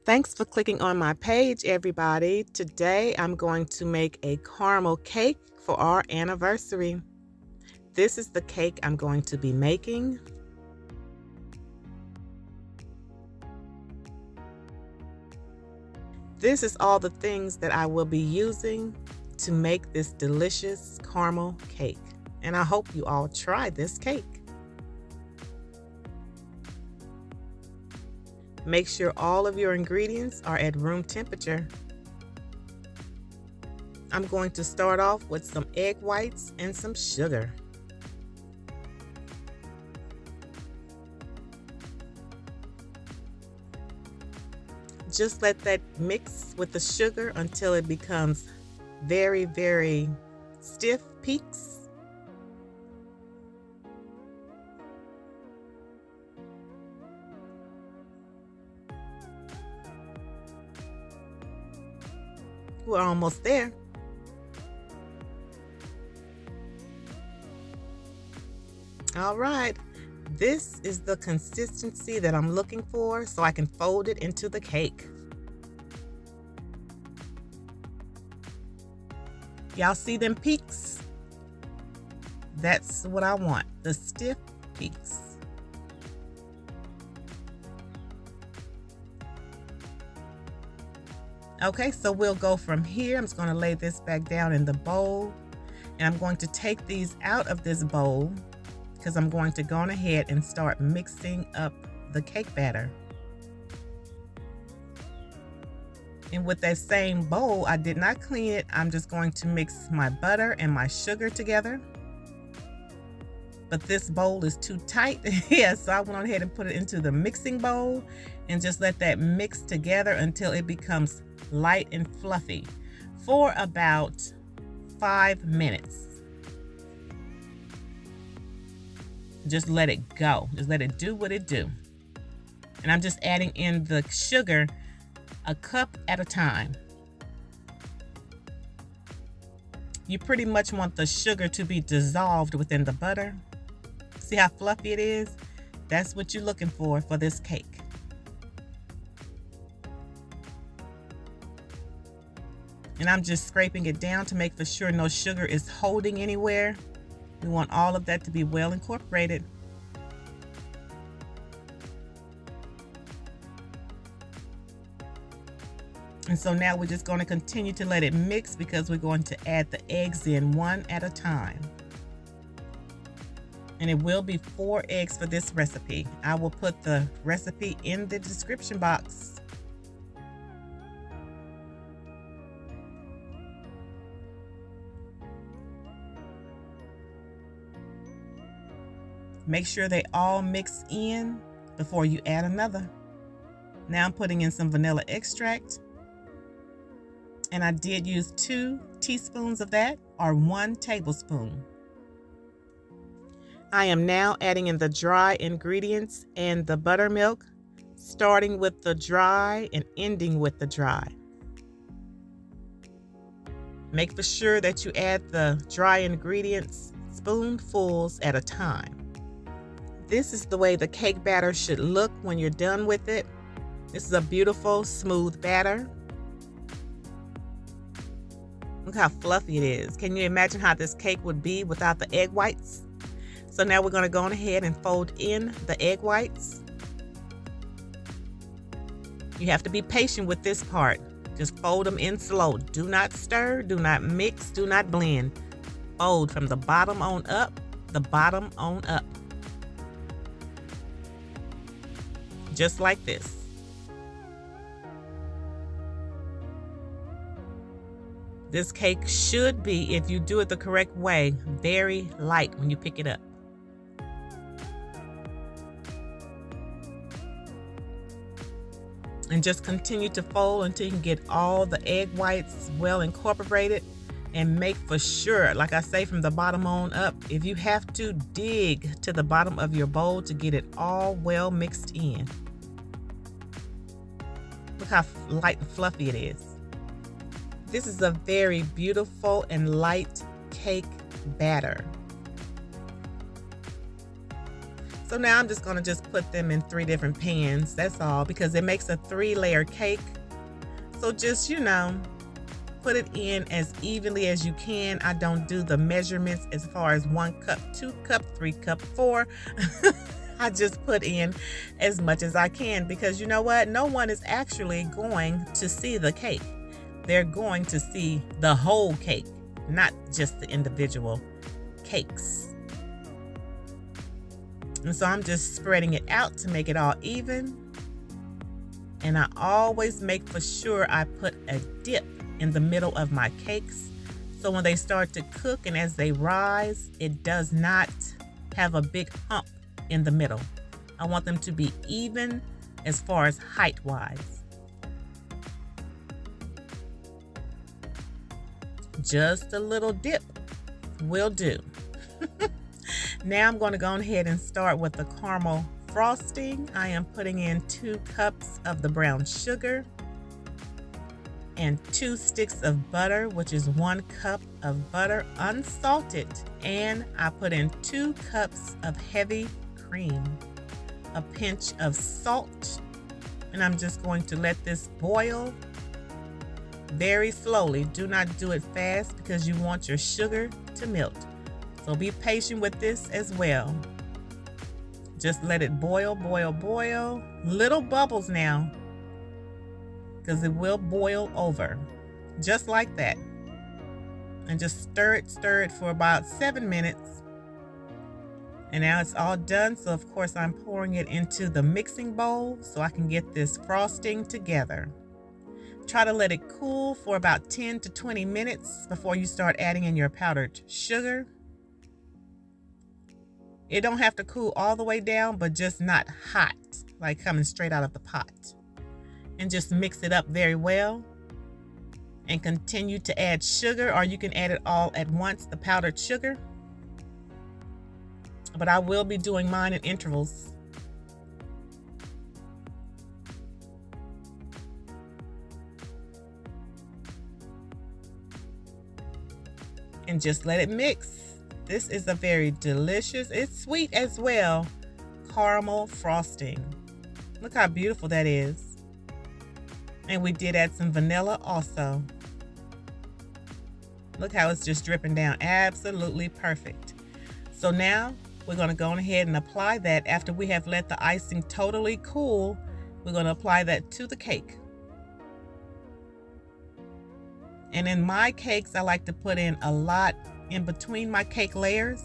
Thanks for clicking on my page, everybody. Today I'm going to make a caramel cake for our anniversary. This is the cake I'm going to be making. This is all the things that I will be using to make this delicious caramel cake. And I hope you all try this cake. Make sure all of your ingredients are at room temperature. I'm going to start off with some egg whites and some sugar. Just let that mix with the sugar until it becomes very, very stiff peaks. We're almost there. All right, this is the consistency that I'm looking for so I can fold it into the cake. Y'all see them peaks? That's what I want, the stiff peaks. Okay, so we'll go from here. I'm just going to lay this back down in the bowl, and I'm going to take these out of this bowl because I'm going to go on ahead and start mixing up the cake batter. And with that same bowl, I did not clean it. I'm just going to mix my butter and my sugar together. But this bowl is too tight. Yeah, so I went on ahead and put it into the mixing bowl and just let that mix together until it becomes light and fluffy for about 5 minutes. Just let it go. Just let it do what it do. And I'm just adding in the sugar a cup at a time. You pretty much want the sugar to be dissolved within the butter. See how fluffy it is? That's what you're looking for this cake. And I'm just scraping it down to make for sure no sugar is holding anywhere. We want all of that to be well incorporated. And so now we're just going to continue to let it mix because we're going to add the eggs in one at a time. And it will be 4 eggs for this recipe. I will put the recipe in the description box. Make sure they all mix in before you add another. Now I'm putting in some vanilla extract. And I did use 2 teaspoons of that, or 1 tablespoon. I am now adding in the dry ingredients and the buttermilk, starting with the dry and ending with the dry. Make for sure that you add the dry ingredients spoonfuls at a time. This is the way the cake batter should look when you're done with it. This is a beautiful, smooth batter. Look how fluffy it is. Can you imagine how this cake would be without the egg whites? So now we're going to go on ahead and fold in the egg whites. You have to be patient with this part. Just fold them in slow. Do not stir, do not mix, do not blend. Fold from the bottom on up, the bottom on up. Just like this. This cake should be, if you do it the correct way, very light when you pick it up. And just continue to fold until you can get all the egg whites well incorporated, and make for sure, like I say, from the bottom on up, if you have to, dig to the bottom of your bowl to get it all well mixed in. Look how light and fluffy it is. This is a very beautiful and light cake batter. So now I'm just gonna just put them in 3 different pans. That's all, because it makes a 3-layer cake. So just, put it in as evenly as you can. I don't do the measurements as far as 1 cup, 2 cup, 3 cup, 4. I just put in as much as I can, because you know what? No one is actually going to see the cake. They're going to see the whole cake, not just the individual cakes. And so I'm just spreading it out to make it all even. And I always make for sure I put a dip in the middle of my cakes, so when they start to cook and as they rise, it does not have a big hump in the middle. I want them to be even as far as height-wise. Just a little dip will do. Now I'm going to go ahead and start with the caramel frosting. I am putting in 2 cups of the brown sugar and 2 sticks of butter, which is 1 cup of butter unsalted. And I put in 2 cups of heavy cream, a pinch of salt, and I'm just going to let this boil very slowly. Do not do it fast because you want your sugar to melt. So be patient with this as well. Just let it boil, boil, boil. Little bubbles now, because it will boil over. Just like that. And just stir it for about 7 minutes. And now it's all done. So of course I'm pouring it into the mixing bowl so I can get this frosting together. Try to let it cool for about 10 to 20 minutes before you start adding in your powdered sugar. It don't have to cool all the way down, but just not hot, like coming straight out of the pot. And just mix it up very well. And continue to add sugar, or you can add it all at once, the powdered sugar. But I will be doing mine in intervals. And just let it mix. This is a very delicious, it's sweet as well, caramel frosting. Look how beautiful that is. And we did add some vanilla also. Look how it's just dripping down. Absolutely perfect. So now we're going to go ahead and apply that. After we have let the icing totally cool, we're going to apply that to the cake. And in my cakes, I like to put in a lot in between my cake layers.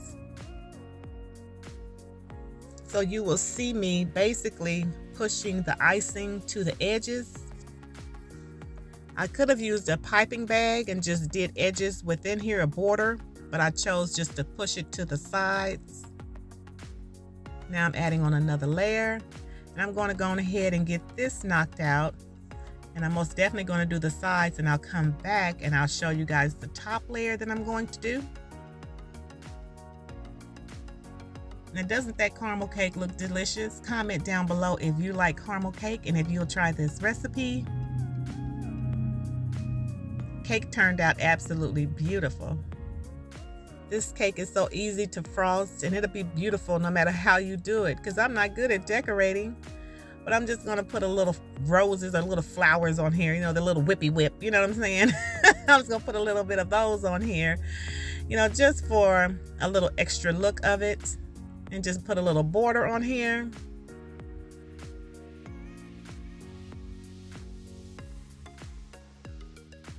So you will see me basically pushing the icing to the edges. I could have used a piping bag and just did edges within here, a border, but I chose just to push it to the sides. Now I'm adding on another layer, and I'm going to go ahead and get this knocked out. And I'm most definitely going to do the sides, and I'll come back and I'll show you guys the top layer that I'm going to do. Now, doesn't that caramel cake look delicious? Comment down below if you like caramel cake and if you'll try this recipe. Cake turned out absolutely beautiful. This cake is so easy to frost, and it'll be beautiful no matter how you do it, because I'm not good at decorating. But I'm just gonna put a little roses or little flowers on here, the little whippy whip, you know what I'm saying? I'm just gonna put a little bit of those on here, just for a little extra look of it, and just put a little border on here.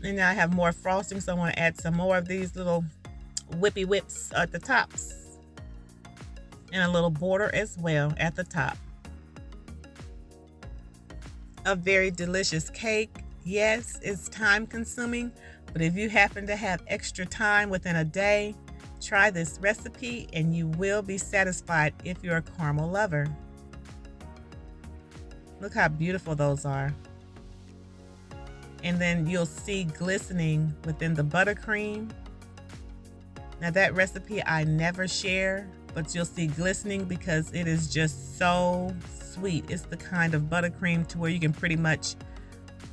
And now I have more frosting, so I want to add some more of these little whippy whips at the tops, and a little border as well at the top. A very delicious cake. Yes, it's time consuming, but if you happen to have extra time within a day, try this recipe and you will be satisfied if you're a caramel lover. Look how beautiful those are. And then you'll see glistening within the buttercream. Now that recipe I never share, but you'll see glistening because it is just so sweet. It's the kind of buttercream to where you can pretty much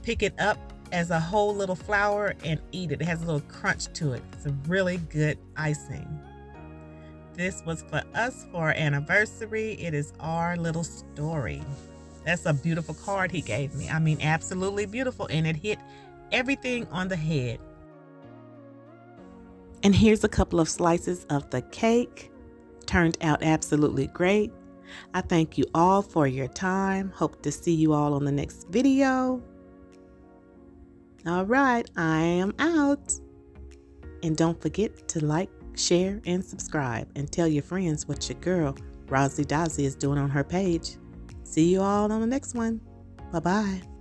pick it up as a whole little flower and eat it. It has a little crunch to it. It's a really good icing. this was for us for our anniversary. It is our little story. That's a beautiful card he gave me. I mean, absolutely beautiful. And it hit everything on the head. And here's a couple of slices of the cake. Turned out absolutely great. I thank you all for your time. Hope to see you all on the next video. All right, I am out. And don't forget to like, share, and subscribe. And tell your friends what your girl, ROZZY is doing on her page. See you all on the next one. Bye-bye.